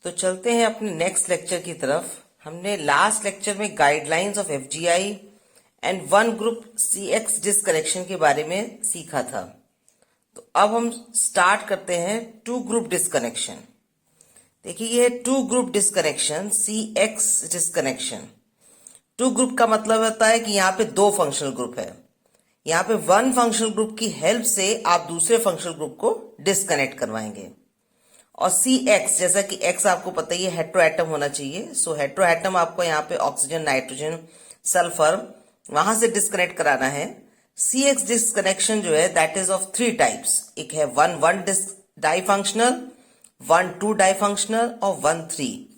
तो चलते हैं अपने नेक्स्ट लेक्चर की तरफ। हमने लास्ट लेक्चर में guidelines of FGI and one group CX disconnection के बारे में सीखा था। तो अब हम स्टार्ट करते हैं टू ग्रुप डिस्कनेक्शन। देखिए ये two group disconnection, CX disconnection. Two group का मतलब होता है कि यहाँ पे दो फंक्शनल ग्रुप है। यहाँ पे वन फंक्शनल ग्रुप की हेल्प से आप दूसरे फंक्शनल ग्रुप को डिस्कनेक्ट करवाएंगे। और सी एक्स, जैसा कि एक्स आपको पता ही है हेट्रो एटम होना चाहिए। सो हेट्रो एटम आपको यहाँ पे ऑक्सीजन, नाइट्रोजन, सल्फर वहां से डिस्कनेक्ट कराना है। सी एक्स डिस्कनेक्शन जो है that is of three types. एक है one one die functional, one two di functional और वन थ्री।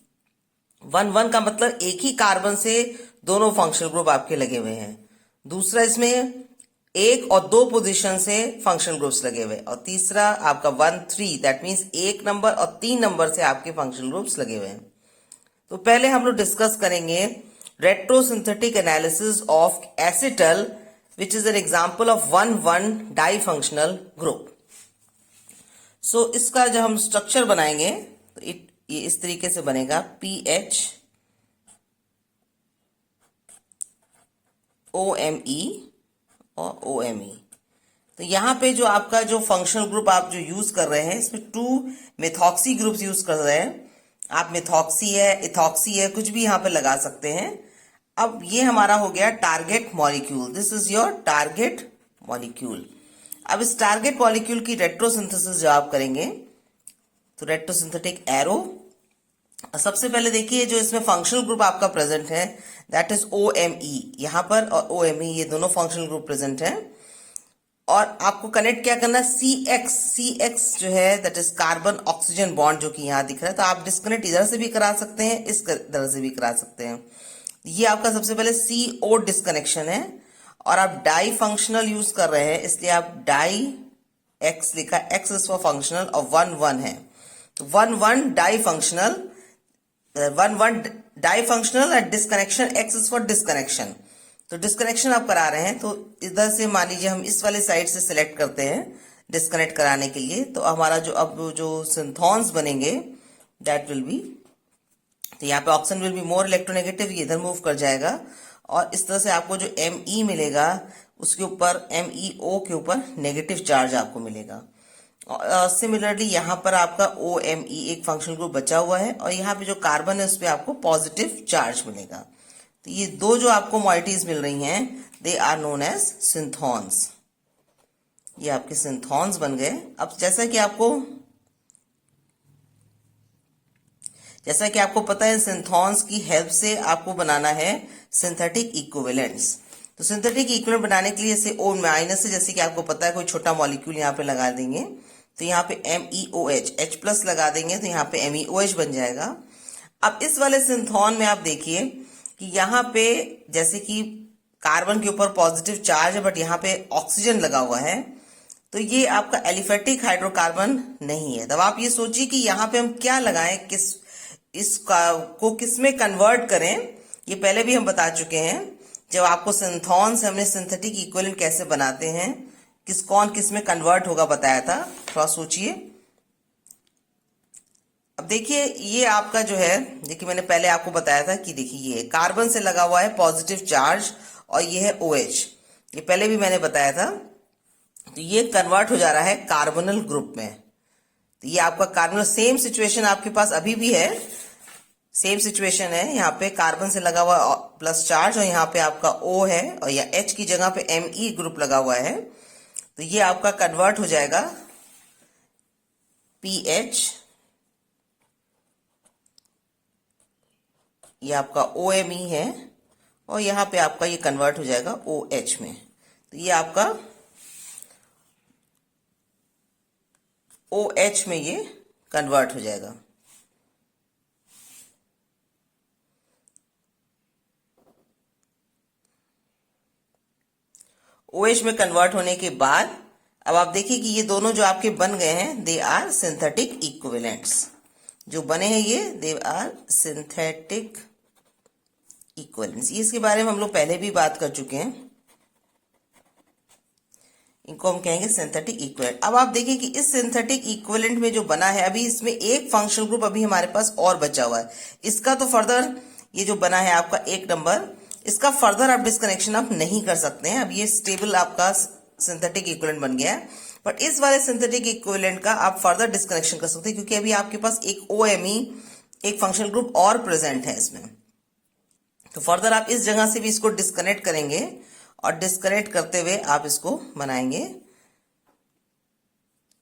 वन वन का मतलब एक ही कार्बन से दोनों फंक्शनल ग्रुप आपके लगे हुए हैं। दूसरा इसमें एक और दो पोजीशन से फंक्शनल ग्रुप्स लगे हुए, और तीसरा आपका वन थ्री, दैट मीन्स एक नंबर और तीन नंबर से आपके फंक्शनल ग्रुप्स लगे हुए हैं। तो पहले हम लोग डिस्कस करेंगे retrosynthetic analysis of acetal which is an example of one one die functional group. So इसका जब हम स्ट्रक्चर बनाएंगे तो ये इस तरीके से बनेगा, PH OMe और OMe। तो यहाँ पे जो आपका जो फंक्शनल ग्रुप आप जो यूज कर रहे हैं इसमें टू मेथॉक्सी ग्रुप्स यूज कर रहे हैं। आप मेथॉक्सी है, इथॉक्सी है, कुछ भी यहाँ पे लगा सकते हैं। अब ये हमारा हो गया target molecule. This is your target molecule. अब इस टारगेट मॉलिक्यूल की रेट्रोसिंथेसिस जो आप करेंगे तो रेट्रोसिंथेटिक एरो। सबसे पहले देखिए जो इसमें फंक्शनल ग्रुप आपका प्रेजेंट है दैट इज OMe, यहां पर और OMe ये दोनों फंक्शनल ग्रुप प्रेजेंट है। और आपको कनेक्ट क्या करना है, CX जो है that is carbon oxygen bond जो कि यहां दिख रहा है। तो आप डिस्कनेक्ट इधर से भी करा सकते हैं, इस तरह से भी करा सकते हैं। ये आपका सबसे पहले CO डिस्कनेक्शन है। और आप डाई फंक्शनल यूज कर रहे हैं इसलिए आप डाई X लिखा, X इज फॉर फंक्शनल और वन वन है। तो one one die functional, one one die functional and disconnection, X is for disconnection. तो डिस्कनेक्शन आप करा रहे हैं तो इधर से मान लीजिए हम इस वाले साइड से सिलेक्ट करते हैं डिस्कनेक्ट कराने के लिए। तो हमारा जो अब जो सिंथॉन्स बनेंगे दैट विल बी, तो यहाँ पे oxygen will be more electronegative, ये इधर मूव कर जाएगा। और इस तरह से आपको जो Me मिलेगा उसके ऊपर MEO के ऊपर नेगेटिव चार्ज आपको मिलेगा। सिमिलरली यहाँ पर आपका OMe एक फंक्शनल ग्रुप बचा हुआ है और यहाँ पे जो कार्बन है उस पर आपको पॉजिटिव चार्ज मिलेगा। तो ये दो जो आपको मॉइटीज मिल रही हैं दे आर नोन एज सिंथॉन्स। ये आपके सिंथॉन्स बन गए। अब जैसा कि आपको पता है सिंथॉन्स की हेल्प से आपको बनाना है सिंथेटिक इक्विवेलेंट्स। तो सिंथेटिक इक्विवेलेंट बनाने के लिए जैसे O माइनस से, जैसे कि आपको पता है कोई छोटा मॉलिक्यूल यहाँ पे लगा देंगे तो यहाँ पे MEOH, H प्लस लगा देंगे तो यहाँ पे MEOH बन जाएगा। अब इस वाले सिंथॉन में आप देखिए कि यहाँ पे जैसे कि कार्बन के ऊपर पॉजिटिव चार्ज है बट यहाँ पे ऑक्सीजन लगा हुआ है, तो ये आपका एलिफेटिक हाइड्रोकार्बन नहीं है। तब आप ये सोचिए कि यहाँ पे हम क्या लगाएं, किस में कन्वर्ट करें। ये पहले भी हम बता चुके हैं जब आपको सिंथॉन से हमने सिंथेटिक इक्विवेलेंट कैसे बनाते हैं, कौन किस में कन्वर्ट होगा बताया था। थोड़ा सोचिए। अब देखिए ये आपका जो है, देखिए मैंने पहले आपको बताया था कि देखिए ये कार्बन से लगा हुआ है पॉजिटिव चार्ज और ये है OH, ये पहले भी मैंने बताया था। तो ये कन्वर्ट हो जा रहा है कार्बोनिल ग्रुप में। तो ये आपका कार्बोनिल, सेम सिचुएशन आपके पास अभी भी है, सेम सिचुएशन है। यहाँ पे कार्बन से लगा हुआ प्लस चार्ज और यहाँ पे आपका O है और या H की जगह पे Me ग्रुप लगा हुआ है। तो ये आपका कन्वर्ट हो जाएगा PH, ये आपका OMe है और यहाँ पे आपका ये कन्वर्ट हो जाएगा OH में। तो ये आपका OH में ये कन्वर्ट हो जाएगा। OH में कन्वर्ट होने के बाद अब आप देखिए कि ये दोनों जो आपके बन गए हैं दे आर सिंथेटिक इक्विवेलेंट्स। जो बने हैं ये दे आर सिंथेटिक इक्विवेलेंट्स। इसके बारे में हम लोग पहले भी बात कर चुके हैं। इनको हम कहेंगे सिंथेटिक इक्विवेलेंट। अब आप देखिए कि इस सिंथेटिक इक्विवेलेंट में जो बना है, अभी इसमें एक फंक्शनल ग्रुप अभी हमारे पास और बचा हुआ है। इसका तो फर्दर ये जो बना है आपका 1 नंबर, इसका फर्दर आप डिस्कनेक्शन आप नहीं कर सकते हैं। अब ये स्टेबल आपका सिंथेटिक इक्विवेलेंट बन गया है, बट इस वाले सिंथेटिक इक्विवेलेंट का आप फर्दर डिस्कनेक्शन कर सकते हैं, क्योंकि अभी आपके पास एक OMe एक फंक्शनल ग्रुप और प्रेजेंट है इसमें। तो फर्दर आप इस जगह से भी इसको डिस्कनेक्ट करेंगे और डिस्कनेक्ट करते हुए आप इसको बनाएंगे।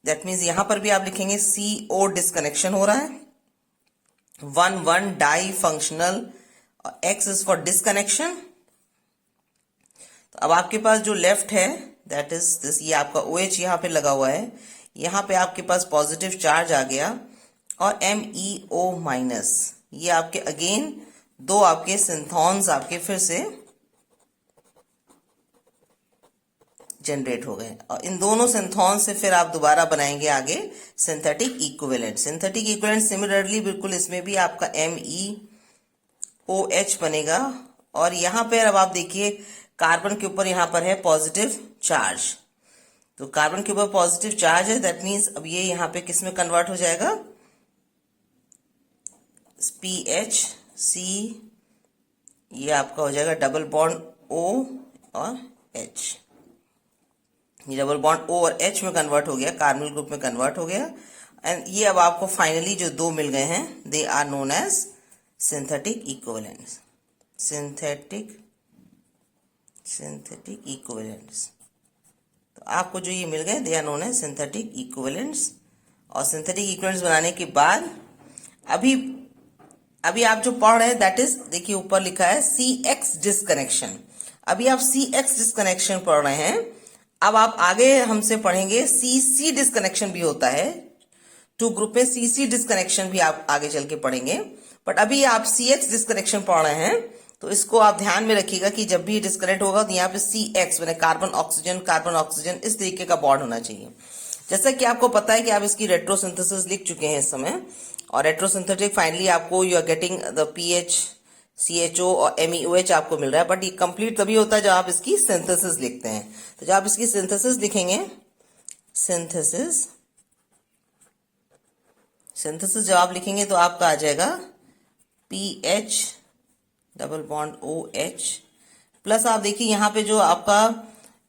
दैट मीन्स यहां पर भी आप लिखेंगे CO डिस्कनेक्शन हो रहा है, 1 डाई फंक्शनल, और X इज फॉर डिस्कनेक्शन। तो अब आपके पास जो लेफ्ट है दैट इज दिस, ये आपका OH यहां पे लगा हुआ है, यहां पे आपके पास पॉजिटिव चार्ज आ गया, और MEO माइनस, ये आपके अगेन दो आपके सिंथॉन्स आपके फिर से जनरेट हो गए, और इन दोनों सिंथॉन से फिर आप दोबारा बनाएंगे आगे synthetic equivalent. Synthetic equivalent similarly बिल्कुल इसमें भी आपका MEOH बनेगा, और यहां पर अब आप देखिए कार्बन के ऊपर यहां पर है पॉजिटिव चार्ज, तो कार्बन के ऊपर पॉजिटिव चार्ज है, दैट मीन्स अब ये यहां पे किस में कन्वर्ट हो जाएगा, PHC, ये आपका हो जाएगा डबल बॉन्ड O और H, ये डबल बॉन्ड O और H में कन्वर्ट हो गया, कार्बन ग्रुप में कन्वर्ट हो गया, एंड ये अब आपको फाइनली जो दो मिल गए हैं, they are known as synthetic equivalents. Synthetic equivalents, तो आपको जो ये मिल गए they are known as synthetic equivalents. और सिंथेटिक इक्विवेलेंट्स बनाने के बाद अभी आप जो पढ़ रहे हैं दैट इज, देखिए ऊपर लिखा है CX डिस्कनेक्शन। अभी आप CX डिस्कनेक्शन पढ़ रहे हैं, अब आप आगे हमसे पढ़ेंगे CC डिस्कनेक्शन भी होता है, टू ग्रुप में CC डिस्कनेक्शन भी आप आगे चल के पढ़ेंगे, बट अभी आप CX डिस्कनेक्शन पढ़ रहे हैं, तो इसको आप ध्यान में रखिएगा कि जब भी डिस्कनेक्ट होगा तो यहाँ पे CX मैंने कार्बन ऑक्सीजन इस तरीके का बॉन्ड होना चाहिए। जैसा कि आपको पता है कि आप इसकी रेट्रोसिंथेसिस लिख चुके हैं इस समय, और रेट्रोसिंथेटिक फाइनली आपको you are getting the PH CHO और MEOH आपको मिल रहा है, बट ये कंप्लीट तभी होता है जब आप इसकी सिंथेसिस लिखते हैं। तो जब आप इसकी सिंथेसिस लिखेंगे, सिंथेसिस जब आप लिखेंगे तो आपका आ जाएगा PH double bond OH plus, आप देखिए यहाँ पे जो आपका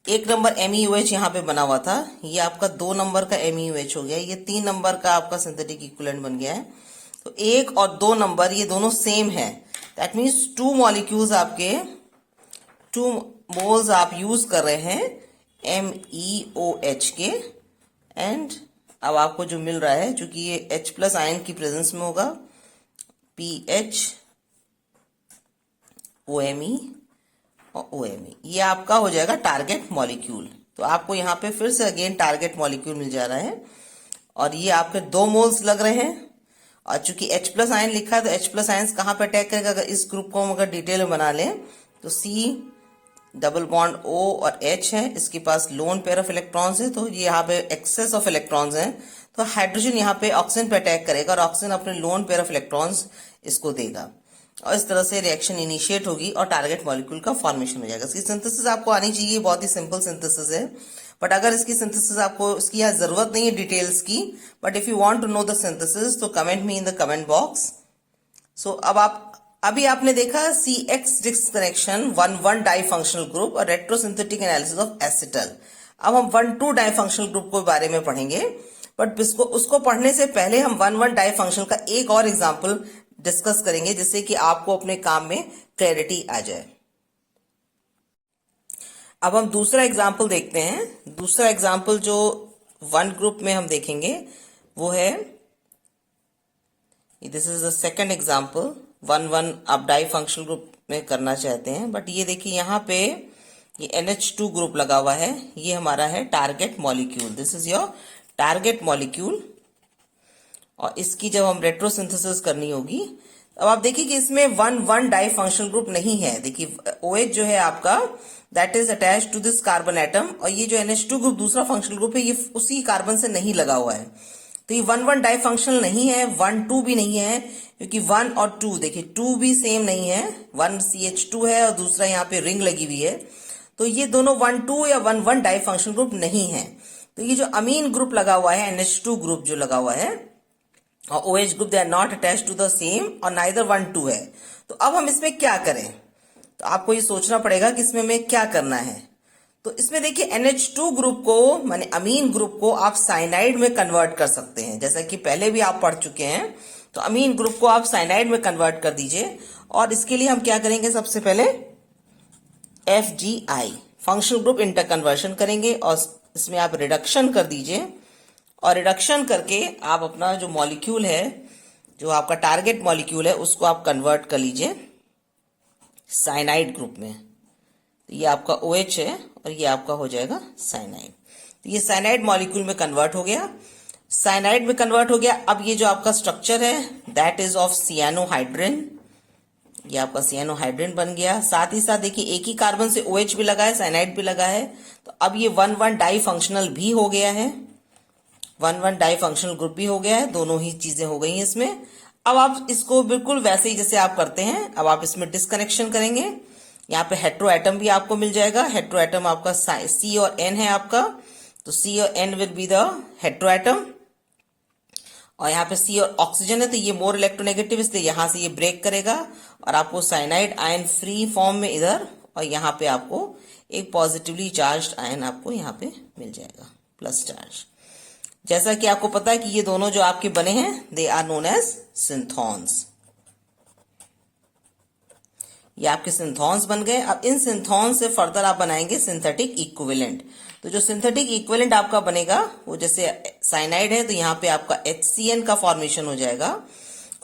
1 नंबर MEOH यहाँ पे बना हुआ था, ये आपका 2 नंबर का MEOH हो गया, ये 3 नंबर का आपका सिंथेटिक इक्विवेलेंट बन गया है। तो 1 और 2 नंबर ये दोनों सेम है, दैट मीन्स 2 मॉलिक्यूल्स आपके 2 मोल्स आप यूज कर रहे हैं MEOH के, एंड अब आपको जो मिल रहा है, चूंकि ये H प्लस आयन की प्रेजेंस में होगा, PH OMe और OMe, ये आपका हो जाएगा टारगेट मॉलिक्यूल। तो आपको यहाँ पे फिर से अगेन टारगेट मॉलिक्यूल मिल जा रहा है, और ये आपके 2 मोल्स लग रहे हैं, और चूंकि H प्लस आयन लिखा है तो H प्लस आयन कहाँ पे अटैक करेगा, अगर इस ग्रुप को हम अगर डिटेल में बना लें तो C डबल बॉन्ड O और H है, इसके पास लोन पेयर ऑफ इलेक्ट्रॉन्स है, तो ये यहाँ पे एक्सेस ऑफ इलेक्ट्रॉन्स हैं, तो हाइड्रोजन यहाँ पे ऑक्सीजन पे अटैक करेगा और ऑक्सीजन अपने लोन पेयर ऑफ इलेक्ट्रॉन्स इसको देगा, और इस तरह से रिएक्शन इनिशिएट होगी और टारगेट मॉलिक्यूल का फॉर्मेशन हो जाएगा। इसकी सिंथेसिस आपको आनी चाहिए, बहुत ही सिंपल सिंथेसिस है, बट अगर इसकी सिंथेसिस आपको इसकी यहाँ जरूरत नहीं है डिटेल्स की, but if you want to know the synthesis तो comment me in the comment box. So अब अभी आपने देखा CX disconnection 1 die functional group और रेट्रोसिंथेटिक एनालिसिस ऑफ एसिटल। अब हम 1 डाई फंक्शनल ग्रुप के बारे में पढ़ेंगे, बट उसको पढ़ने से पहले हम 1 डाई फंक्शनल का एक और एग्जाम्पल डिस्कस करेंगे, जिससे कि आपको अपने काम में क्लैरिटी आ जाए। अब हम दूसरा एग्जाम्पल देखते हैं। दूसरा एग्जाम्पल जो 1 ग्रुप में हम देखेंगे वो है, this is the second example, 1 आप डाई फंक्शनल ग्रुप में करना चाहते हैं, बट ये देखिए यहाँ पे ये NH2 ग्रुप लगा हुआ है, ये हमारा है target molecule, this is your target molecule, और इसकी जब हम रेट्रोसिंथेसिस करनी होगी, अब आप देखिए कि इसमें 1 डाई फंक्शनल ग्रुप नहीं है। देखिए OH जो है आपका that is attach to this carbon atom, और ये जो NH2 ग्रुप दूसरा फंक्शनल ग्रुप है ये उसी कार्बन से नहीं लगा हुआ है, तो ये 1 डाई फंक्शनल नहीं है, 1 भी नहीं है, क्योंकि 1 और 2 देखिए 2 भी सेम नहीं है, 1 CH2 है और दूसरा यहाँ पे रिंग लगी हुई है, तो ये दोनों 1,2 या 1,1 डाई फंक्शनल ग्रुप नहीं है। तो ये जो अमीन ग्रुप लगा हुआ है, NH2 ग्रुप जो लगा हुआ है और OH group, they are not attached to the same और नाइदर 1,2 है। तो अब हम इसमें क्या करें, तो आपको ये सोचना पड़ेगा कि इसमें हमें क्या करना है। तो इसमें देखिए NH2 ग्रुप को, माने अमीन ग्रुप को आप साइनाइड में कन्वर्ट कर सकते हैं, जैसा कि पहले भी आप पढ़ चुके हैं। तो अमीन ग्रुप को आप साइनाइड में कन्वर्ट कर दीजिए और इसके लिए हम क्या करेंगे, सबसे पहले FGI functional group inter conversion करेंगे और इसमें आप रिडक्शन कर दीजिए और रिडक्शन करके आप अपना जो मॉलिक्यूल है, जो आपका टारगेट मॉलिक्यूल है, उसको आप कन्वर्ट कर लीजिए साइनाइड ग्रुप में। तो ये आपका OH है और ये आपका हो जाएगा साइनाइड। तो ये साइनाइड मॉलिक्यूल में कन्वर्ट हो गया, साइनाइड में कन्वर्ट हो गया। अब ये जो आपका स्ट्रक्चर है दैट इज ऑफ सियानोहाइड्रिन, ये आपका सियानोहाइड्रिन बन गया। साथ ही साथ देखिए एक ही कार्बन से OH भी लगा है, साइनाइड भी लगा है, तो अब ये 1,1 डाई फंक्शनल भी हो गया है, 1,1 डाई फंक्शनल ग्रुप भी हो गया है, दोनों ही चीजें हो गई हैं इसमें। अब आप इसको बिल्कुल वैसे ही जैसे आप करते हैं, अब आप इसमें डिस्कनेक्शन करेंगे। यहाँ पे हेट्रो एटम भी आपको मिल जाएगा, हेट्रो एटम आपका C और N है आपका, तो C और N will be the hetero atom. और यहाँ पे C और ऑक्सीजन है, तो ये मोर इलेक्ट्रोनेगेटिव, इसलिए यहां से ये ब्रेक करेगा और आपको साइनाइड आयन फ्री फॉर्म में इधर, और यहाँ पे आपको एक पॉजिटिवली चार्ज आयन आपको यहाँ पे मिल जाएगा, प्लस चार्ज। जैसा कि आपको पता है कि ये दोनों जो आपके बने हैं दे आर नोन एज सिंथॉन्स, ये आपके सिंथॉन्स बन गए। अब इन सिंथॉन्स से फर्दर आप बनाएंगे सिंथेटिक इक्विवेलेंट। तो जो सिंथेटिक इक्विवेलेंट आपका बनेगा वो जैसे साइनाइड है तो यहाँ पे आपका HCN का फॉर्मेशन हो जाएगा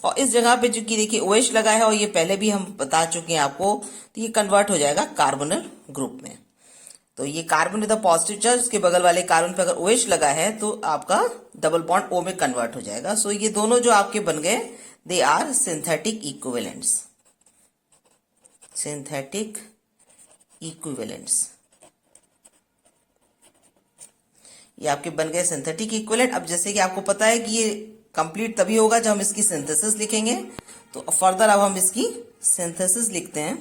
और इस जगह पे जो कि देखिए OH लगा है और ये पहले भी हम बता चुके हैं आपको, तो ये कन्वर्ट हो जाएगा कार्बोनिल ग्रुप में। तो ये कार्बन विद पॉजिटिव चार्ज, उसके बगल वाले कार्बन पे अगर OH लगा है तो आपका डबल बॉन्ड O में कन्वर्ट हो जाएगा। सो ये दोनों जो आपके बन गए they are synthetic equivalents, synthetic equivalents, ये आपके बन गए सिंथेटिक इक्विवेलेंट। अब जैसे कि आपको पता है कि ये कंप्लीट तभी होगा जब हम इसकी सिंथेसिस लिखेंगे, तो फर्दर अब हम इसकी सिंथेसिस लिखते हैं।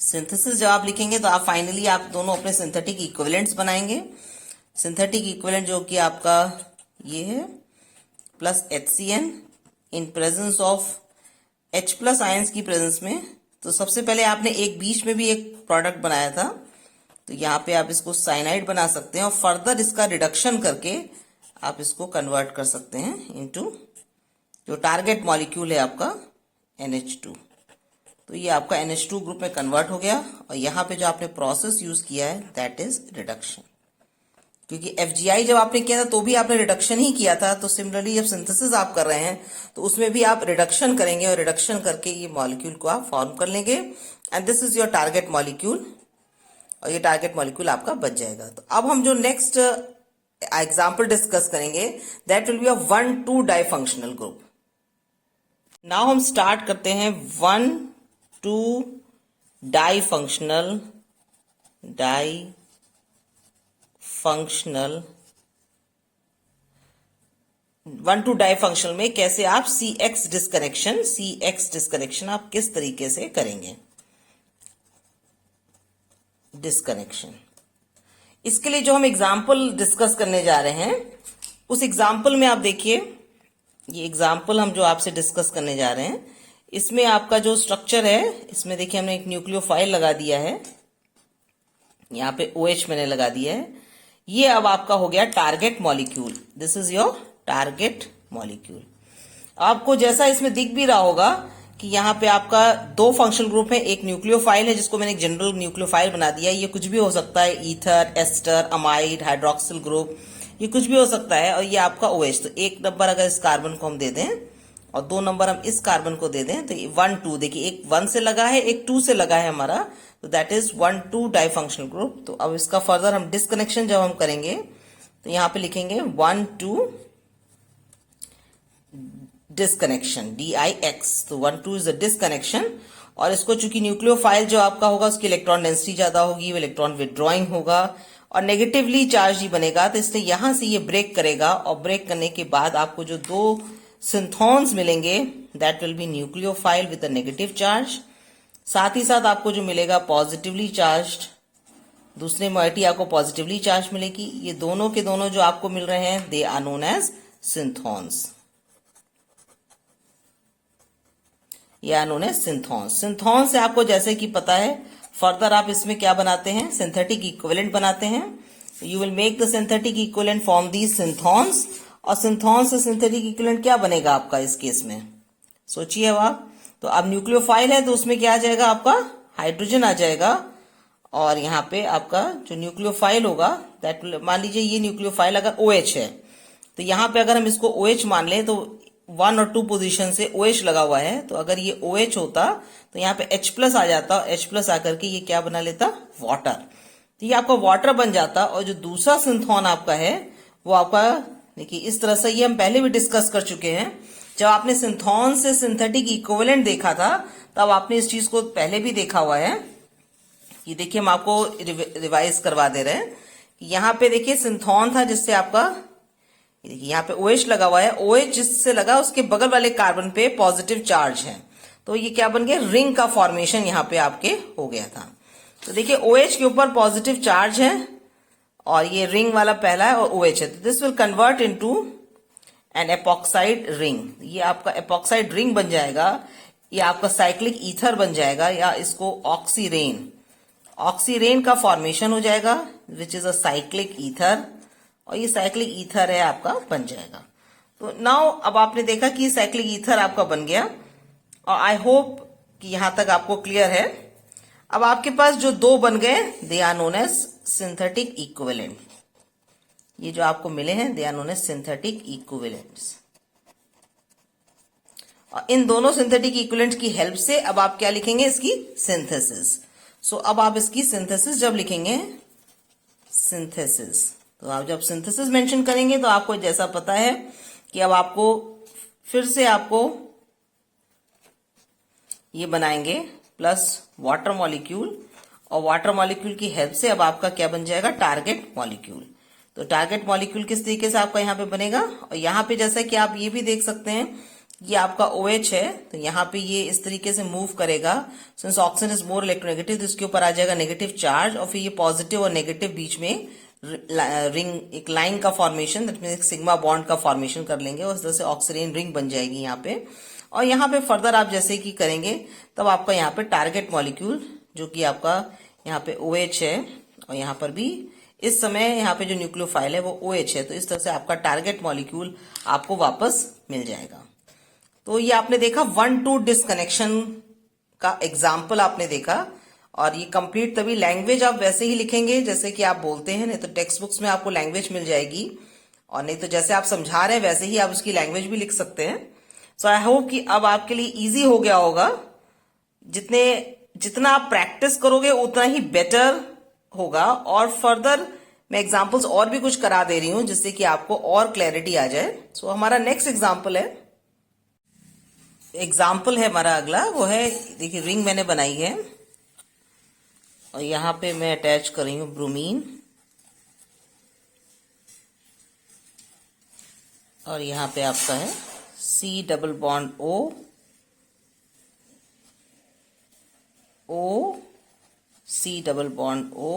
सिंथेसिस जब आप लिखेंगे तो आप फाइनली आप दोनों अपने सिंथेटिक इक्विवेलेंट्स बनाएंगे। सिंथेटिक इक्विवेलेंट जो कि आपका ये है plus HCN in presence of H plus ions की प्रेजेंस में। तो सबसे पहले आपने एक बीच में भी एक प्रोडक्ट बनाया था, तो यहाँ पे आप इसको साइनाइड बना सकते हैं और फर्दर इसका रिडक्शन करके आप इसको कन्वर्ट कर सकते हैं इनटू जो टारगेट मॉलिक्यूल है आपका NH2। तो ये आपका NH2 ग्रुप में कन्वर्ट हो गया और यहाँ पे जो आपने प्रोसेस यूज किया है दैट इज रिडक्शन, क्योंकि FGI जब आपने किया था तो भी आपने रिडक्शन ही किया था। तो सिमिलरली जब सिंथेसिस आप कर रहे हैं तो उसमें भी आप रिडक्शन करेंगे और रिडक्शन करके ये मॉलिक्यूल को आप फॉर्म कर लेंगे and this is your target molecule और ये टारगेट मॉलिक्यूल आपका बच जाएगा। तो अब हम जो नेक्स्ट एग्जाम्पल डिस्कस करेंगे that will be a 1,2 di functional group. Now हम स्टार्ट करते हैं 1,2 डाई फंक्शनल 1,2 डाई फंक्शनल में कैसे आप CX डिस्कनेक्शन आप किस तरीके से करेंगे डिस्कनेक्शन। इसके लिए जो हम एग्जाम्पल डिस्कस करने जा रहे हैं उस एग्जाम्पल में आप देखिए, ये एग्जाम्पल हम जो आपसे डिस्कस करने जा रहे हैं इसमें आपका जो स्ट्रक्चर है इसमें देखिए हमने एक न्यूक्लियोफाइल लगा दिया है, यहाँ पे OH मैंने लगा दिया है। ये अब आपका हो गया target molecule, this is your target molecule. आपको जैसा इसमें दिख भी रहा होगा कि यहाँ पे आपका 2 फंक्शनल ग्रुप है, एक न्यूक्लियोफाइल है जिसको मैंने एक जनरल न्यूक्लियोफाइल बना दिया है, ये कुछ भी हो सकता है, ether, ester, amide, hydroxyl group, ये कुछ भी हो सकता है। और ये आपका OH, तो 1 नंबर अगर इस कार्बन को हम दे दें और 2 नंबर हम इस कार्बन को दे दें तो ये 1,2 देखिए एक 1 से लगा है एक 2 से लगा है हमारा, तो that is 1,2 di functional group. तो अब इसका फर्दर हम डिस्कनेक्शन जब हम करेंगे तो यहाँ पे लिखेंगे 1,2 डिस्कनेक्शन DIX, तो 1,2 इज अ डिस्कनेक्शन। और इसको चूंकि न्यूक्लियोफाइल जो आपका होगा उसकी इलेक्ट्रॉन डेंसिटी ज्यादा होगी, वो इलेक्ट्रॉन विड्रॉइंग होगा और नेगेटिवली चार्ज ही बनेगा, तो इसलिए यहां से ये ब्रेक करेगा और ब्रेक करने के बाद आपको जो 2 सिंथॉन्स मिलेंगे that will B nucleophile with a negative charge साथ ही साथ आपको जो मिलेगा पॉजिटिवली चार्ज्ड, दूसरे मोइटी आपको पॉजिटिवली चार्ज मिलेगी। ये दोनों के दोनों जो आपको मिल रहे हैं दे आर नोन एज सिंथॉन्स, ये आर नोन एज सिंथॉन्स। सिंथॉन से आपको जैसे कि पता है फर्दर आप इसमें क्या बनाते हैं, सिंथेटिक इक्विवेलेंट बनाते हैं। You will make the synthetic equivalent from these synthons, और सिंथॉन से सिंथेटिक इक्विवेलेंट क्या बनेगा आपका इस केस में, सोचिए अब आप। तो अब न्यूक्लियोफाइल है तो उसमें क्या आ जाएगा आपका, हाइड्रोजन आ जाएगा, और यहाँ पे आपका जो न्यूक्लियोफाइल होगा दैट, मान लीजिए ये न्यूक्लियोफाइल अगर OH है, तो यहाँ पे अगर हम इसको OH मान लें तो 1 और 2 पोजीशन से OH लगा हुआ है, तो अगर ये OH होता तो यहाँ पे H+ आ जाता, और H+ आकर के ये क्या बना लेता, वाटर। तो ये आपका वाटर बन जाता। और जो दूसरा सिंथॉन आपका है वो आपका, देखिए इस तरह से, ये हम पहले भी डिस्कस कर चुके हैं। जब आपने सिंथॉन से सिंथेटिक इक्विवेलेंट देखा था तब आपने इस चीज को पहले भी देखा हुआ है। ये देखिए हम आपको रिवाइज करवा दे रहे हैं। यहाँ पे देखिए सिंथॉन था जिससे आपका, देखिए यहाँ पे OH लगा हुआ है, OH जिससे लगा उसके बगल वाले कार्बन पे पॉजिटिव चार्ज है, तो ये क्या बन गया, रिंग का फॉर्मेशन यहाँ पे आपके हो गया था। तो देखिए OH के ऊपर पॉजिटिव चार्ज है और ये रिंग वाला पहला है और OH है, तो this will convert into an epoxide ring. ये आपका एपॉक्साइड रिंग बन जाएगा, ये आपका साइक्लिक ईथर बन जाएगा, या इसको ऑक्सीरेन, ऑक्सीरेन का फॉर्मेशन हो जाएगा which is a cyclic ether, और ये साइक्लिक ईथर है आपका बन जाएगा। तो नाउ अब आपने देखा कि साइक्लिक ईथर आपका बन गया, और आई होप कि यहां तक आपको क्लियर है। अब आपके पास जो दो बन गए they are known as synthetic equivalent, ये जो आपको मिले हैं they are known as synthetic equivalents. और इन दोनों सिंथेटिक इक्विवेलेंट की हेल्प से अब आप क्या लिखेंगे, इसकी सिंथेसिस। सो अब आप इसकी सिंथेसिस जब लिखेंगे, सिंथेसिस, तो आप जब सिंथेसिस मेंशन करेंगे तो आपको जैसा पता है कि अब आपको फिर से आपको ये बनाएंगे प्लस वाटर मॉलिक्यूल, और वाटर मॉलिक्यूल की हेल्प से अब आपका क्या बन जाएगा, टारगेट मॉलिक्यूल। तो टारगेट मॉलिक्यूल किस तरीके से आपका यहाँ पे बनेगा, और यहाँ पे जैसा कि आप ये भी देख सकते हैं ये आपका OH है, तो यहाँ पे ये इस तरीके से मूव करेगा, since oxygen is more electronegative तो इसके ऊपर आ जाएगा नेगेटिव चार्ज, और फिर ये पॉजिटिव और नेगेटिव बीच में रिंग, एक लाइन का फॉर्मेशन, दैट मींस एक सिग्मा बॉन्ड का फॉर्मेशन कर लेंगे, और इस तरह से ऑक्सीजन रिंग बन जाएगी यहाँ पे। और यहाँ पे फर्दर आप जैसे कि करेंगे तब आपका यहाँ पे टारगेट मॉलिक्यूल जो कि आपका यहाँ पे OH है, और यहाँ पर भी इस समय यहाँ पे जो न्यूक्लियोफाइल है वो OH है, तो इस तरह से आपका टारगेट मॉलिक्यूल आपको वापस मिल जाएगा। तो ये आपने देखा 1-2 डिस्कनेक्शन का एग्जाम्पल आपने देखा, और ये कंप्लीट तभी लैंग्वेज आप वैसे ही लिखेंगे जैसे कि आप बोलते हैं, नहीं तो टेक्स्ट बुक्स में आपको लैंग्वेज मिल जाएगी, और नहीं तो जैसे आप समझा रहे हैं वैसे ही आप उसकी लैंग्वेज भी लिख सकते हैं। सो आई होप कि अब आपके लिए इजी हो गया होगा, जितना आप प्रैक्टिस करोगे उतना ही बेटर होगा। और फर्दर मैं एग्जाम्पल्स और भी कुछ करा दे रही हूं जिससे कि आपको और क्लैरिटी आ जाए। सो हमारा नेक्स्ट एग्जाम्पल है हमारा अगला, वो है देखिए रिंग मैंने बनाई है और यहां पे मैं अटैच कर रही हूं ब्रोमीन, और यहां पे आपका है C double bond O, C double bond O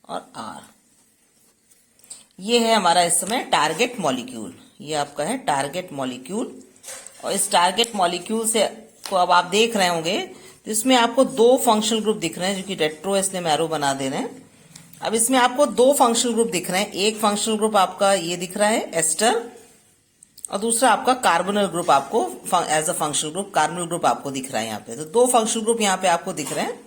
और R। ये है हमारा इस समय टारगेट मॉलिक्यूल, ये आपका है टारगेट मॉलिक्यूल। और इस टारगेट मॉलिक्यूल से को अब आप देख रहे होंगे तो इसमें आपको दो फंक्शनल ग्रुप दिख रहे हैं जो कि रेट्रो इसलिए मैं एरो बना दे रहे हैं। अब इसमें आपको दो फंक्शनल ग्रुप दिख रहे हैं, एक फंक्शनल ग्रुप आपका ये दिख रहा है एस्टर, और दूसरा आपका कार्बोनल ग्रुप आपको as a functional group, carbonyl group आपको दिख रहा है यहाँ पे। तो दो फंक्शनल ग्रुप यहाँ पे आपको दिख रहे हैं,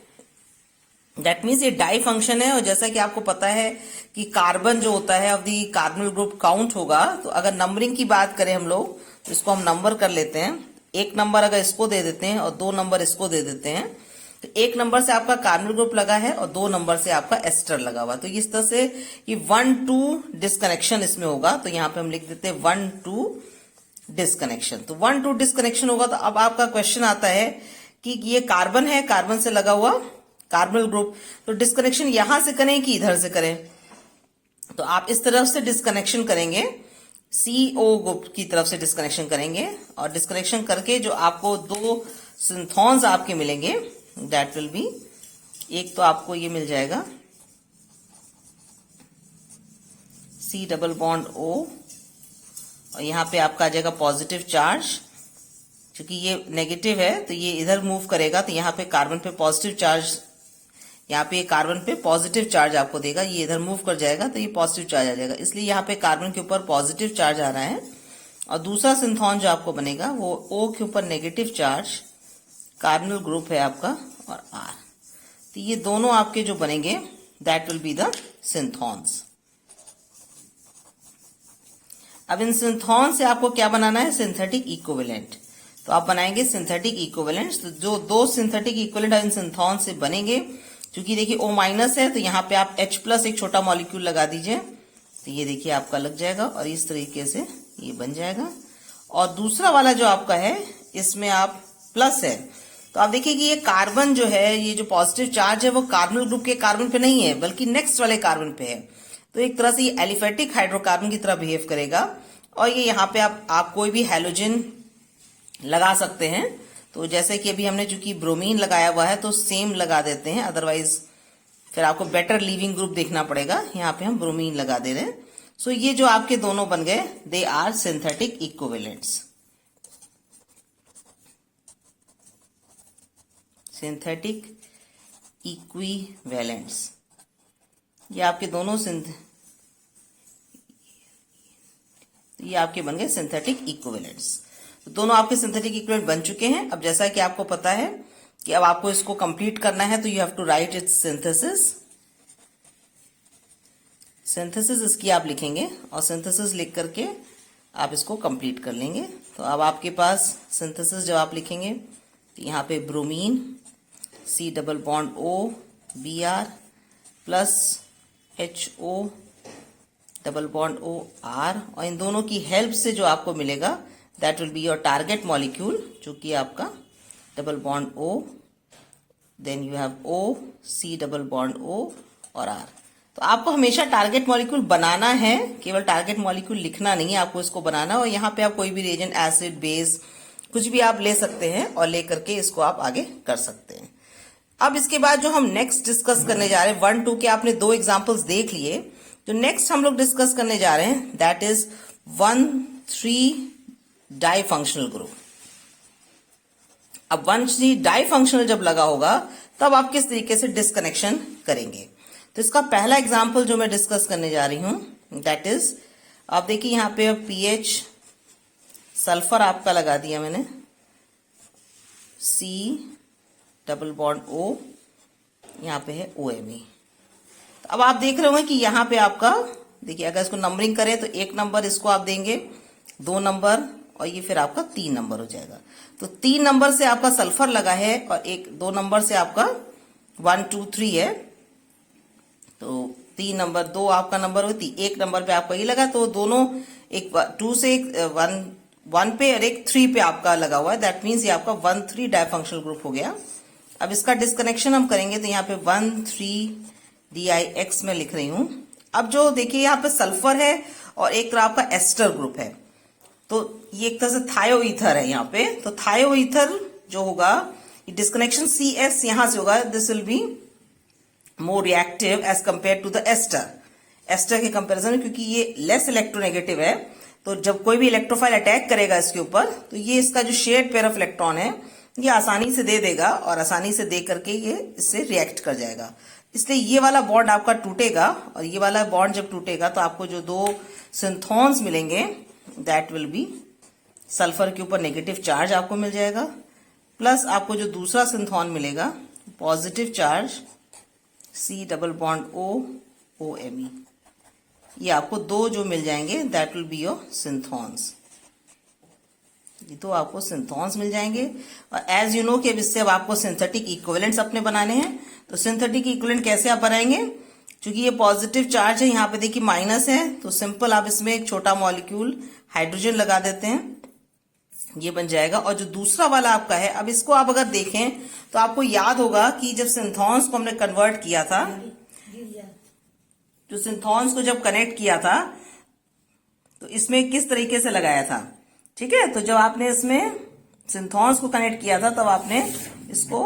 दैट मीन्स ये डाई फंक्शन है। और जैसा कि आपको पता है कि कार्बन जो होता है ऑफ दी कार्बोनल ग्रुप काउंट होगा, तो अगर नंबरिंग की बात करें हम लोग तो इसको हम नंबर कर लेते हैं, एक नंबर अगर इसको दे देते हैं और दो नंबर इसको दे देते हैं, तो एक नंबर से आपका कार्बोनल ग्रुप लगा है और दो नंबर से आपका एस्टर लगा हुआ। तो इस तरह से ये 1-2 डिस्कनेक्शन इसमें होगा, तो यहाँ पे हम लिख देते हैं 1-2 डिस्कनेक्शन। तो 1-2 डिस्कनेक्शन होगा। तो अब आपका क्वेश्चन आता है कि ये कार्बन है, कार्बन से लगा हुआ कार्बोनल ग्रुप, तो डिस्कनेक्शन यहां से करें कि इधर से करें, तो आप इस तरफ से डिस्कनेक्शन करेंगे, CO ग्रुप की तरफ से डिस्कनेक्शन करेंगे, और डिस्कनेक्शन करके जो आपको दो सिंथॉन्स आपके मिलेंगे दैट विल बी, एक तो आपको ये मिल जाएगा C डबल बॉन्ड O, और यहाँ पे आपका आ जाएगा पॉजिटिव चार्ज। क्योंकि ये नेगेटिव है तो ये इधर मूव करेगा, तो यहाँ पे कार्बन पे पॉजिटिव चार्ज, यहाँ पे कार्बन पे पॉजिटिव चार्ज आपको देगा, ये इधर मूव कर जाएगा तो ये पॉजिटिव चार्ज आ जाएगा, इसलिए यहाँ पे कार्बन के ऊपर पॉजिटिव चार्ज आ रहा है। और दूसरा सिंथॉन जो आपको बनेगा वो O के ऊपर नेगेटिव चार्ज, कार्बोनिल ग्रुप है आपका, और R। तो ये दोनों आपके जो बनेंगे दैट विल बी द सिंथॉन्स। अब इन सिंथॉन से आपको क्या बनाना है, सिंथेटिक इक्विवेलेंट। तो आप बनाएंगे सिंथेटिक इक्विवेलेंट। तो जो दो सिंथेटिक इक्विवेलेंट इन सिंथॉन से बनेंगे, क्योंकि देखिए O माइनस है तो यहाँ पे आप H प्लस एक छोटा मॉलिक्यूल लगा दीजिए, तो ये देखिए आपका लग जाएगा और इस तरीके से ये बन जाएगा। और दूसरा वाला जो आपका है इसमें आप प्लस है, तो आप देखिए कि ये कार्बन जो है, ये जो पॉजिटिव चार्ज है वो कार्बोनिल ग्रुप के कार्बन पे नहीं है बल्कि नेक्स्ट वाले कार्बन पे है। तो एक तरह से ये एलिफेटिक हाइड्रोकार्बन की तरह बिहेव करेगा। और ये यहाँ पे आप कोई भी हैलोजन लगा सकते हैं। तो जैसे कि अभी हमने चूंकि ब्रोमीन लगाया हुआ है तो सेम लगा देते हैं, अदरवाइज फिर आपको बेटर लीविंग ग्रुप देखना पड़ेगा। यहाँ पे हम ब्रोमीन लगा दे रहे हैं। सो ये जो आपके दोनों बन गए, they are synthetic equivalents. Synthetic equivalents, ये आपके दोनों ये आपके बन गए सिंथेटिक इक्विवेलेंट्स। तो दोनों आपके सिंथेटिक इक्विवेलेंट बन चुके हैं। अब जैसा कि आपको पता है कि अब आपको इसको कंप्लीट करना है, तो you have to write its synthesis. Synthesis इसकी आप लिखेंगे और सिंथेसिस लिख करके आप इसको कंप्लीट कर लेंगे। तो अब आपके पास सिंथेसिस जब आप लिखेंगे तो यहाँ पे bromine C double bond O Br plus HO double bond O R, और इन दोनों की हेल्प से जो आपको मिलेगा that will be your target molecule, जो कि आपका double bond O, then you have O C double bond O और R। तो आपको हमेशा टारगेट मॉलिक्यूल बनाना है, केवल टारगेट मॉलिक्यूल लिखना नहीं है, आपको इसको बनाना है। और यहाँ पे आप कोई भी रिएजेंट, एसिड, बेस, कुछ भी आप ले सकते हैं और ले करके इसको आप आगे कर सकते हैं। अब इसके बाद जो हम नेक्स्ट डिस्कस करने जा रहे हैं, 1, 2 के आपने 2 एग्जाम्पल्स देख लिए। जो नेक्स्ट हम लोग डिस्कस करने जा रहे हैं that is 1,3 di functional group. अब 1,3 डाई फंक्शनल जब लगा होगा तब आप किस तरीके से डिस्कनेक्शन करेंगे। तो इसका पहला एग्जाम्पल जो मैं डिस्कस करने जा रही हूं दैट इज, आप देखिए यहाँ पे पीएच सल्फर आपका लगा दिया मैंने, C डबल बॉन्ड O, यहाँ पे है OMe। तो अब आप देख रहे होंगे कि यहाँ पे आपका देखिए, अगर इसको नंबरिंग करें तो 1 नंबर इसको आप देंगे, 2 नंबर, और ये फिर आपका 3 नंबर हो जाएगा। तो 3 नंबर से आपका सल्फर लगा है और 2 नंबर से आपका 1, 2, 3 है। तो 3 नंबर 2 आपका नंबर होती, 1 नंबर पे आपका ये लगा, तो दोनों एक 2 से 1 पे और एक 3 पे आपका लगा हुआ है। दैट मीन्स ये आपका 1,3 डाईफंक्शनल ग्रुप हो गया। अब इसका डिस्कनेक्शन हम करेंगे तो यहाँ पे 1,3-DiX में लिख रही हूं। अब जो देखिए यहाँ पे सल्फर है और एक तरह आपका एस्टर ग्रुप है, तो ये एक तरह से थायो ईथर है यहाँ पे। तो थायो ईथर जो होगा, डिस्कनेक्शन CS यहां से होगा, this will be more reactive as compare to the ester के कंपेरिजन में, क्योंकि ये लेस इलेक्ट्रोनेगेटिव है। तो जब कोई भी इलेक्ट्रोफाइल अटैक करेगा इसके ऊपर, तो ये इसका जो शेयर्ड पेयर ऑफ इलेक्ट्रॉन है ये आसानी से दे देगा और आसानी से दे करके ये इससे रिएक्ट कर जाएगा। इसलिए ये वाला बॉन्ड आपका टूटेगा, और ये वाला बॉन्ड जब टूटेगा तो आपको जो 2 सिंथॉन्स मिलेंगे दैट विल बी, सल्फर के ऊपर नेगेटिव चार्ज आपको मिल जाएगा, प्लस आपको जो दूसरा सिंथॉन मिलेगा positive charge C double bond O OMe। ये आपको 2 जो मिल जाएंगे दैट विल बी योर सिंथॉन्स। ये तो आपको सिंथॉन्स मिल जाएंगे। और एज यू नो कि अब इससे अब आपको सिंथेटिक इक्विवेलेंट्स अपने बनाने हैं। तो सिंथेटिक इक्विवेलेंट कैसे आप बनाएंगे, क्योंकि ये पॉजिटिव चार्ज है, यहाँ पे देखिए माइनस है, तो सिंपल आप इसमें एक छोटा मॉलिक्यूल हाइड्रोजन लगा देते हैं, ये बन जाएगा। और जो दूसरा वाला आपका है, अब इसको आप अगर देखें तो आपको याद होगा कि जब सिंथॉन्स को हमने कन्वर्ट किया था, जो सिंथॉन्स को जब कनेक्ट किया था तो इसमें किस तरीके से लगाया था, ठीक है। तो जब आपने इसमें सिंथॉन्स को कनेक्ट किया था तब आपने इसको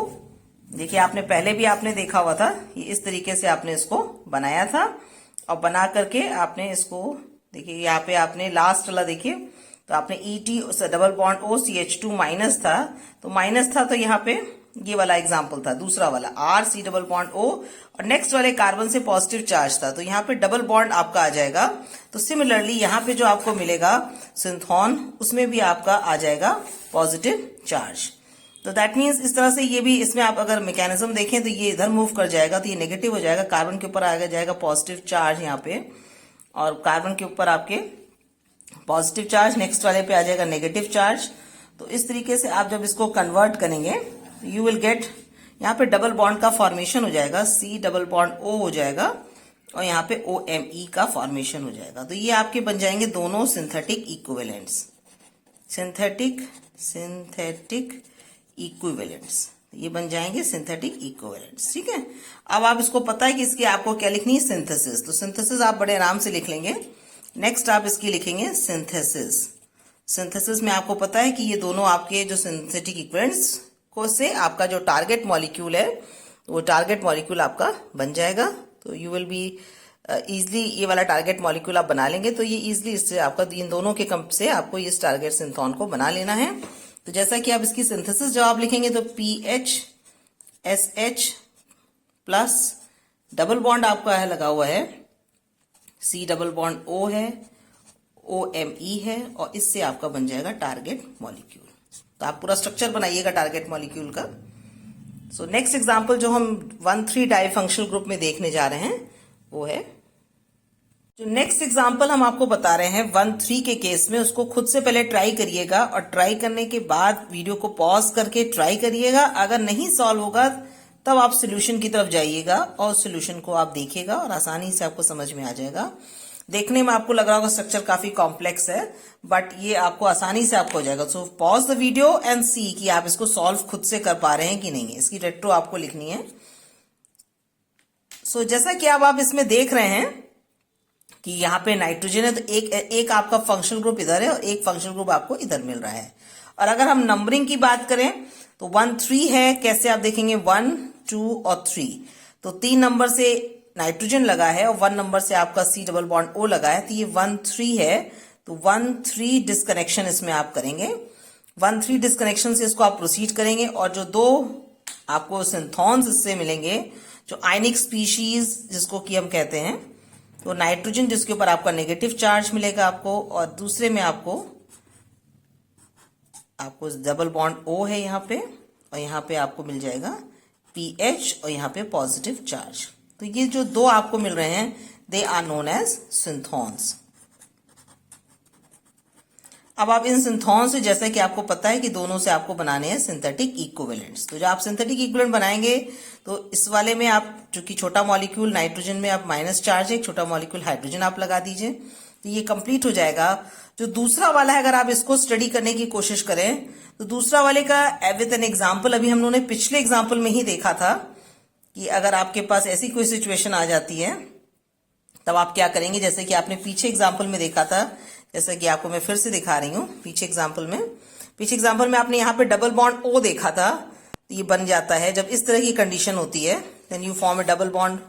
देखिए आपने पहले भी आपने देखा हुआ था, ये इस तरीके से आपने इसको बनाया था और बना करके आपने इसको देखिए यहाँ पे आपने लास्ट वाला देखिए तो आपने ET double bond OCH2 minus था, तो माइनस था तो यहाँ पे ये वाला एग्जाम्पल था, दूसरा वाला RC डबल बॉन्ड O और नेक्स्ट वाले कार्बन से पॉजिटिव चार्ज था, तो यहाँ पे डबल बॉन्ड आपका आ जाएगा। तो सिमिलरली यहाँ पे जो आपको मिलेगा सिंथोन, उसमें भी आपका आ जाएगा पॉजिटिव चार्ज। तो दैट मीन्स इस तरह से ये भी, इसमें आप अगर मैकेनिज्म देखें तो ये इधर मूव कर जाएगा तो ये नेगेटिव हो जाएगा, कार्बन के ऊपर आ जाएगा पॉजिटिव चार्ज यहाँ पे, और कार्बन के ऊपर आपके पॉजिटिव चार्ज, नेक्स्ट वाले पे आ जाएगा नेगेटिव चार्ज। तो इस तरीके से आप जब इसको कन्वर्ट करेंगे यू विल गेट, यहाँ पे डबल बॉन्ड का फॉर्मेशन हो जाएगा, C डबल बॉन्ड O हो जाएगा और यहाँ पे OMe का फॉर्मेशन हो जाएगा। तो ये आपके बन जाएंगे दोनों सिंथेटिक इक्विवेलेंट्स, सिंथेटिक इक्विवेलेंट्स, ये बन जाएंगे सिंथेटिक इक्विवेलेंट्स। ठीक है, अब आप इसको पता है कि इसकी आपको क्या लिखनी है, सिंथेसिस, तो सिंथेसिस आप बड़े आराम से लिख लेंगे। नेक्स्ट आप इसकी लिखेंगे सिंथेसिस। सिंथेसिस में आपको पता है कि ये दोनों आपके जो सिंथेटिक इक्विवेलेंट्स को से आपका जो टारगेट मॉलिक्यूल है वो टारगेट मॉलिक्यूल आपका बन जाएगा। तो यू विल बी इजिली, ये वाला टारगेट मॉलिक्यूल आप बना लेंगे तो ये इजिली इससे आपका इन दोनों के कंप से आपको इस टारगेट सिंथोन को बना लेना है। तो जैसा कि आप इसकी सिंथेसिस जब आप लिखेंगे तो PHSH प्लस डबल बॉन्ड आपका है लगा हुआ है, C डबल बॉन्ड O है, OMe है और इससे आपका बन जाएगा टारगेट मॉलिक्यूल। तो आप पूरा स्ट्रक्चर बनाइएगा टारगेट मॉलिक्यूल का। सो नेक्स्ट एग्जांपल जो हम 1,3 डाइफंक्शनल ग्रुप में देखने जा रहे हैं वो है, जो नेक्स्ट एग्जांपल हम आपको बता रहे हैं 1,3 के केस में, उसको खुद से पहले ट्राई करिएगा और ट्राई करने के बाद वीडियो को पॉज करके ट्राई करिएगा। अगर नहीं सॉल्व होगा तब आप सोल्यूशन की तरफ जाइएगा और सोल्यूशन को आप देखिएगा और आसानी से आपको समझ में आ जाएगा। देखने में आपको लग रहा होगा स्ट्रक्चर काफी कॉम्प्लेक्स है, बट ये आपको आसानी से आपको हो जाएगा। So pause the video and see कि आप इसको सॉल्व खुद से कर पा रहे हैं कि नहीं। इसकी रेट्रो आपको लिखनी है। सो जैसा कि आप इसमें देख रहे हैं कि यहाँ पे नाइट्रोजन है, तो एक आपका फंक्शनल ग्रुप इधर है और एक फंक्शनल ग्रुप आपको इधर मिल रहा है। और अगर हम नंबरिंग की बात करें तो 1,3 है, कैसे आप देखेंगे 1, 2 और 3, तो 3 नंबर से नाइट्रोजन लगा है और 1 नंबर से आपका C डबल बॉन्ड O लगा है, तो ये 1,3 है। तो 1,3 डिस्कनेक्शन इसमें आप करेंगे, 1,3 डिस्कनेक्शन से इसको आप प्रोसीड करेंगे और जो दो आपको सिंथोन्स इससे मिलेंगे, जो आयनिक स्पीशीज जिसको कि हम कहते हैं, तो नाइट्रोजन जिसके ऊपर आपका नेगेटिव चार्ज मिलेगा आपको, और दूसरे में आपको डबल बॉन्ड O है यहाँ पे, और यहाँ पे आपको मिल जाएगा PH और यहाँ पे पॉजिटिव चार्ज। तो ये जो दो आपको मिल रहे हैं दे आर नोन एज सिंथोन्स। अब आप इन सिंथोन्स से, जैसा कि आपको पता है कि दोनों से आपको बनाने हैं सिंथेटिक इक्विवेलेंट्स, तो जब आप सिंथेटिक इक्विवेलेंट बनाएंगे तो इस वाले में आप, चूंकि छोटा मॉलिक्यूल नाइट्रोजन में आप माइनस चार्ज है, छोटा मॉलिक्यूल हाइड्रोजन आप लगा दीजिए, तो ये कंप्लीट हो जाएगा। जो दूसरा वाला है, अगर आप इसको स्टडी करने की कोशिश करें तो दूसरा वाले का विद एन एग्जाम्पल, अभी हम लोगों ने पिछले एग्जाम्पल में ही देखा था कि अगर आपके पास ऐसी कोई सिचुएशन आ जाती है तब आप क्या करेंगे, जैसे कि आपने पीछे एग्जाम्पल में देखा था, जैसा कि आपको मैं फिर से दिखा रही हूँ। पीछे एग्जाम्पल में आपने यहाँ पे डबल बॉन्ड O देखा था, तो ये बन जाता है जब इस तरह की कंडीशन होती है, then you form a double bond,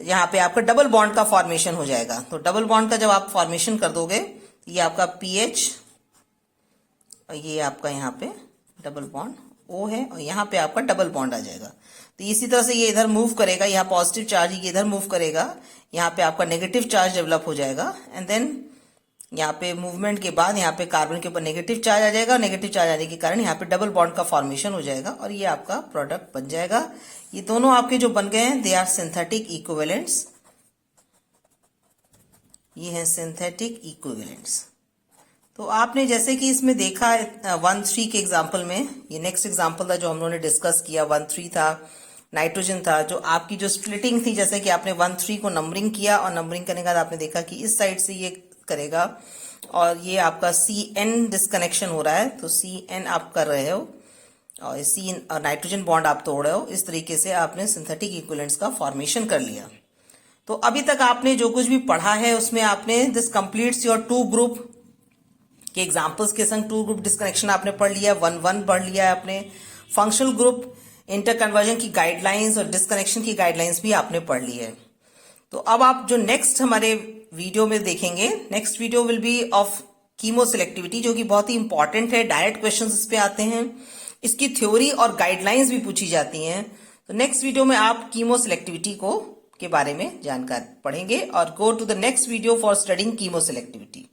यहाँ पे आपका डबल बॉन्ड का फॉर्मेशन हो जाएगा। तो डबल बॉन्ड का जब आप फॉर्मेशन कर दोगे तो ये आपका PH और ये आपका यहाँ पे डबल बॉन्ड O है और यहाँ पे आपका डबल बॉन्ड आ जाएगा। तो इसी तरह से ये इधर मूव करेगा, यहाँ पॉजिटिव चार्ज ये इधर मूव करेगा, यहाँ पे आपका नेगेटिव चार्ज डेवलप हो जाएगा, एंड देन यहाँ पे मूवमेंट के बाद यहाँ पे कार्बन के ऊपर नेगेटिव चार्ज आ जाएगा, नेगेटिव चार्ज आने के कारण यहाँ पे डबल बॉन्ड का फॉर्मेशन हो जाएगा और ये आपका प्रोडक्ट बन जाएगा। ये दोनों आपके जो बन गए हैं दे आर सिंथेटिक इक्विवेलेंट्स, ये हैं सिंथेटिक इक्विवेलेंट्स। तो आपने जैसे कि इसमें देखा 1,3 के एग्जाम्पल में, ये नेक्स्ट एग्जाम्पल था जो हम लोगों ने डिस्कस किया, 1,3 था, नाइट्रोजन था, जो आपकी जो स्प्लिटिंग थी, जैसे कि आपने 1,3 को नंबरिंग किया और नंबरिंग करने के बाद आपने देखा कि इस साइड से ये करेगा और ये आपका CN डिस्कनेक्शन हो रहा है, तो CN आप कर रहे हो और और नाइट्रोजन बॉन्ड आप तोड़ रहे हो। इस तरीके से आपने सिंथेटिक इक्विवेलेंट्स का फॉर्मेशन कर लिया। तो अभी तक आपने जो कुछ भी पढ़ा है उसमें आपने दिस कंप्लीट्स योर 2 ग्रुप के एग्जाम्पल्स के संग 2 ग्रुप डिस्कनेक्शन आपने पढ़ लिया, 1-1 पढ़ लिया है आपने। फंक्शनल ग्रुप इंटर कन्वर्जन की गाइडलाइंस और डिस्कनेक्शन की गाइडलाइंस भी आपने पढ़ ली है। तो अब आप जो नेक्स्ट हमारे वीडियो में देखेंगे, next video will be of chemo selectivity, जो कि बहुत ही इंपॉर्टेंट है। डायरेक्ट क्वेश्चंस इस पे आते हैं, इसकी थ्योरी और गाइडलाइंस भी पूछी जाती हैं। तो नेक्स्ट वीडियो में आप कीमो सिलेक्टिविटी को के बारे में जानकारी पढ़ेंगे और go to the next video for studying chemo selectivity.